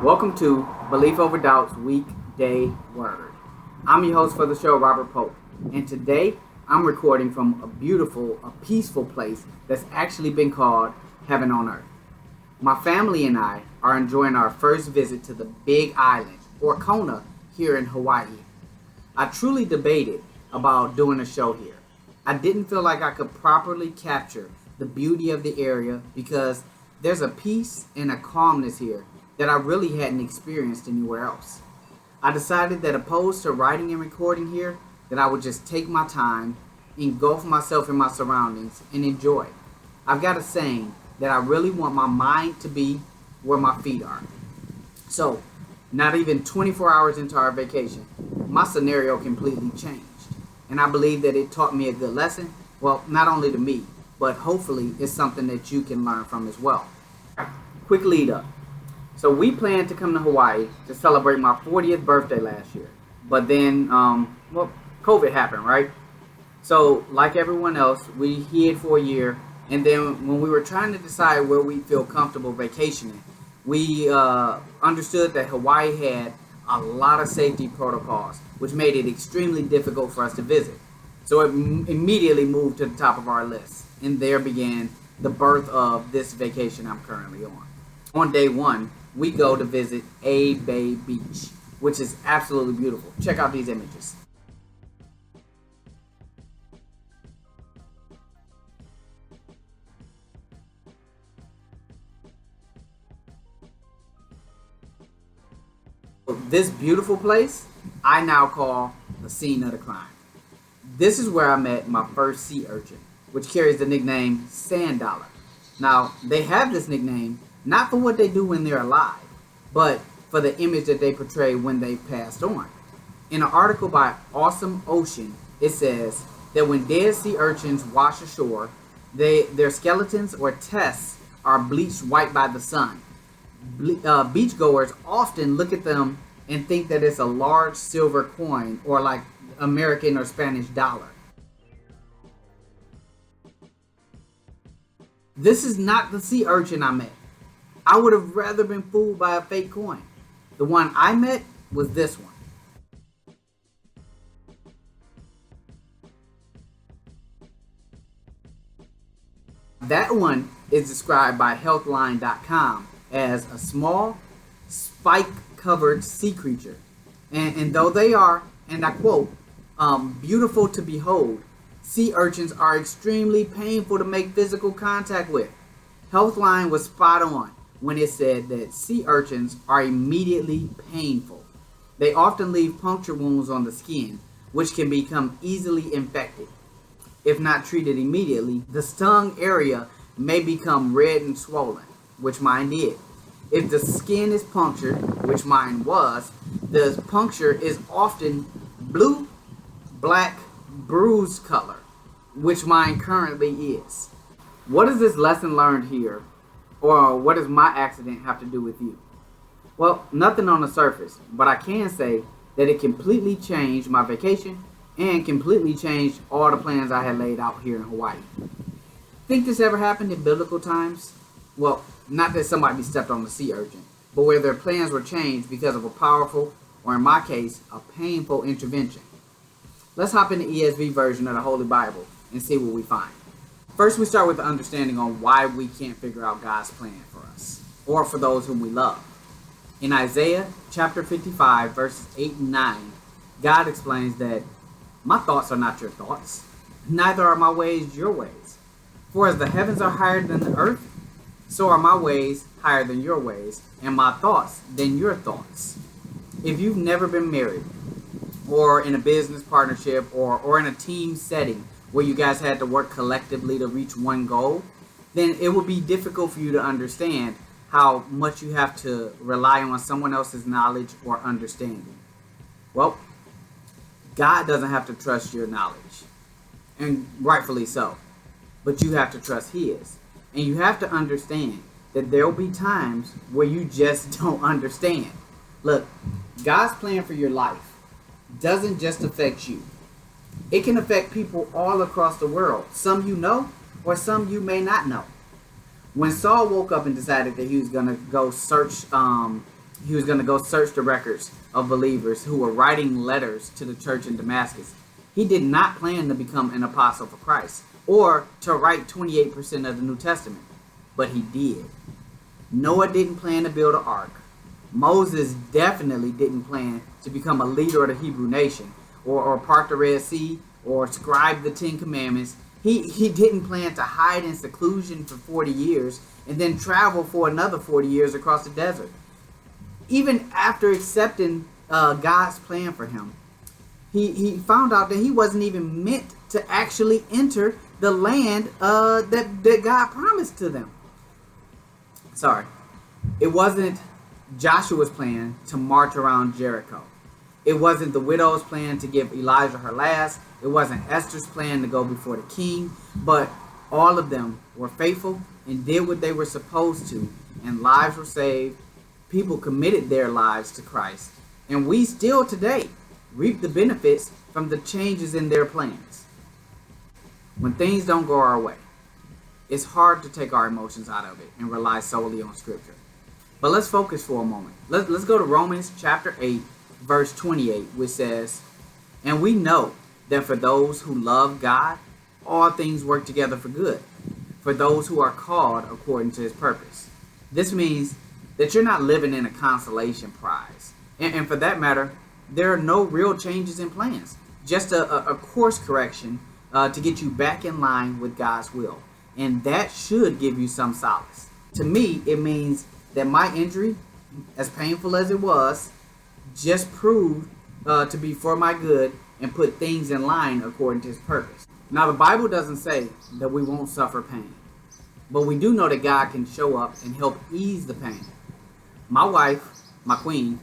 Welcome to Belief Over Doubt's Weekday Word. I'm your host for the show, Robert Pope, and today I'm recording from a peaceful place that's actually been called Heaven on Earth. My family and I are enjoying our first visit to the Big Island, or Kona, here in Hawaii. I truly debated about doing a show here. I didn't feel like I could properly capture the beauty of the area because there's a peace and a calmness here that I really hadn't experienced anywhere else. I decided that opposed to writing and recording here, that I would just take my time, engulf myself in my surroundings, and enjoy. I've got a saying that I really want my mind to be where my feet are. So, not even 24 hours into our vacation, my scenario completely changed. And I believe that it taught me a good lesson. Well, not only to me, but hopefully it's something that you can learn from as well. Quick lead up. So we planned to come to Hawaii to celebrate my 40th birthday last year. But then, COVID happened, right? So like everyone else, we hid for a year. And then when we were trying to decide where we feel comfortable vacationing, we understood that Hawaii had a lot of safety protocols, which made it extremely difficult for us to visit. So it immediately moved to the top of our list. And there began the birth of this vacation I'm currently on. On day one, we go to visit A Bay Beach, which is absolutely beautiful. Check out these images. This beautiful place, I now call the scene of the crime. This is where I met my first sea urchin, which carries the nickname Sand Dollar. Now, they have this nickname not for what they do when they're alive, but for the image that they portray when they passed on. In an article by Awesome Ocean, it says that when dead sea urchins wash ashore, their skeletons or tests are bleached white by the sun. Beachgoers often look at them and think that it's a large silver coin or like American or Spanish dollar. This is not the sea urchin I met. I would have rather been fooled by a fake coin. The one I met was this one. That one is described by Healthline.com as a small, spike-covered sea creature. And though they are, and I quote, beautiful to behold, sea urchins are extremely painful to make physical contact with. Healthline was spot on when it said that sea urchins are immediately painful. They often leave puncture wounds on the skin, which can become easily infected. If not treated immediately, the stung area may become red and swollen, which mine did. If the skin is punctured, which mine was, the puncture is often blue, black, bruised color, which mine currently is. What does this lesson learned here, or what does my accident have to do with you? Well, nothing on the surface, but I can say that it completely changed my vacation and completely changed all the plans I had laid out here in Hawaii. Think this ever happened in biblical times? Well, not that somebody stepped on the sea urchin, but where their plans were changed because of a powerful, or in my case, a painful intervention. Let's hop in the ESV version of the Holy Bible and see what we find. First, we start with the understanding on why we can't figure out God's plan for us, or for those whom we love. In Isaiah chapter 55, verses 8 and 9, God explains that my thoughts are not your thoughts, neither are my ways your ways. For as the heavens are higher than the earth, so are my ways higher than your ways, and my thoughts than your thoughts. If you've never been married, or in a business partnership, or in a team setting where you guys had to work collectively to reach one goal, then it would be difficult for you to understand how much you have to rely on someone else's knowledge or understanding. Well, God doesn't have to trust your knowledge, and rightfully so, but you have to trust His. And you have to understand that there will be times where you just don't understand. Look, God's plan for your life doesn't just affect you. It can affect people all across the world. Some you know, or some you may not know. When Saul woke up and decided that he was going to go search he was going to go search the records of believers who were writing letters to the church in Damascus. He did not plan to become an apostle for Christ or to write 28% of the New Testament, but he did. Noah didn't plan to build an ark. Moses definitely didn't plan to become a leader of the Hebrew nation or part the Red Sea or scribe the Ten Commandments. He didn't plan to hide in seclusion for 40 years and then travel for another 40 years across the desert. Even after accepting God's plan for him, he found out that he wasn't even meant to actually enter the land that God promised to them. Sorry. It wasn't Joshua's plan to march around Jericho. It wasn't the widow's plan to give Elijah her last. It wasn't Esther's plan to go before the king. But all of them were faithful and did what they were supposed to. And lives were saved. People committed their lives to Christ. And we still today reap the benefits from the changes in their plans. When things don't go our way, it's hard to take our emotions out of it and rely solely on Scripture. But let's focus for a moment. Let's go to Romans chapter 8, verse 28, which says, "And we know that for those who love God, all things work together for good, for those who are called according to his purpose." This means that you're not living in a consolation prize. And for that matter, there are no real changes in plans. Just a course correction to get you back in line with God's will. And that should give you some solace. To me, it means that my injury, as painful as it was, just proved to be for my good and put things in line according to his purpose. Now, the Bible doesn't say that we won't suffer pain, but we do know that God can show up and help ease the pain. My wife, my queen,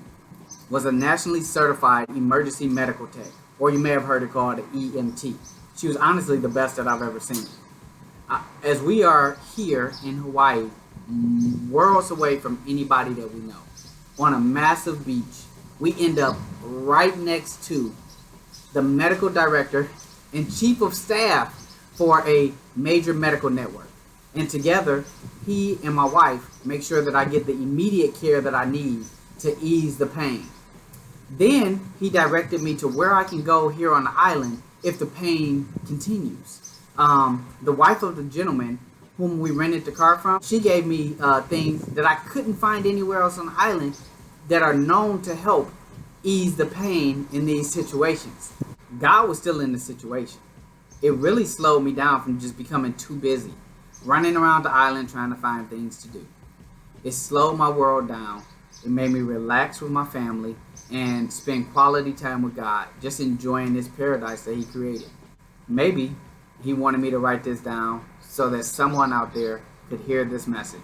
was a nationally certified emergency medical tech, or you may have heard it called an EMT. She was honestly the best that I've ever seen. As we are here in Hawaii, worlds away from anybody that we know, on a massive beach, we end up right next to the medical director and chief of staff for a major medical network. And together, he and my wife make sure that I get the immediate care that I need to ease the pain. Then he directed me to where I can go here on the island if the pain continues. The wife of the gentleman whom we rented the car from, she gave me things that I couldn't find anywhere else on the island that are known to help ease the pain in these situations. God was still in the situation. It really slowed me down from just becoming too busy, running around the island trying to find things to do. It slowed my world down. It made me relax with my family and spend quality time with God, just enjoying this paradise that he created. Maybe he wanted me to write this down so that someone out there could hear this message.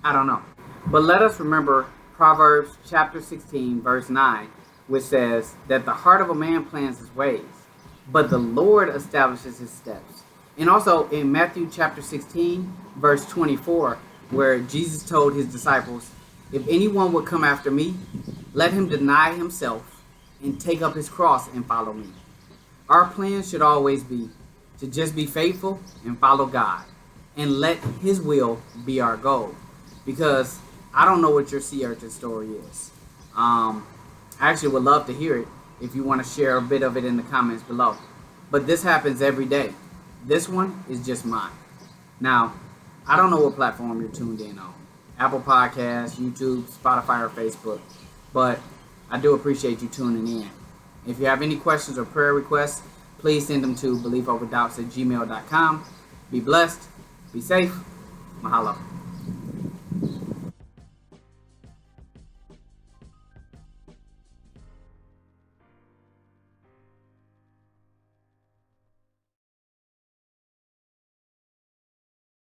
I don't know. But let us remember Proverbs chapter 16, verse 9, which says that the heart of a man plans his ways, but the Lord establishes his steps. And also in Matthew chapter 16, verse 24, where Jesus told his disciples, "If anyone would come after me, let him deny himself and take up his cross and follow me." Our plan should always be to just be faithful and follow God and let his will be our goal. Because I don't know what your sea urchin story is. I actually would love to hear it if you want to share a bit of it in the comments below. But this happens every day. This one is just mine. Now, I don't know what platform you're tuned in on. Apple Podcasts, YouTube, Spotify, or Facebook. But I do appreciate you tuning in. If you have any questions or prayer requests, please send them to beliefoverdoubts@gmail.com. Be blessed. Be safe. Mahalo.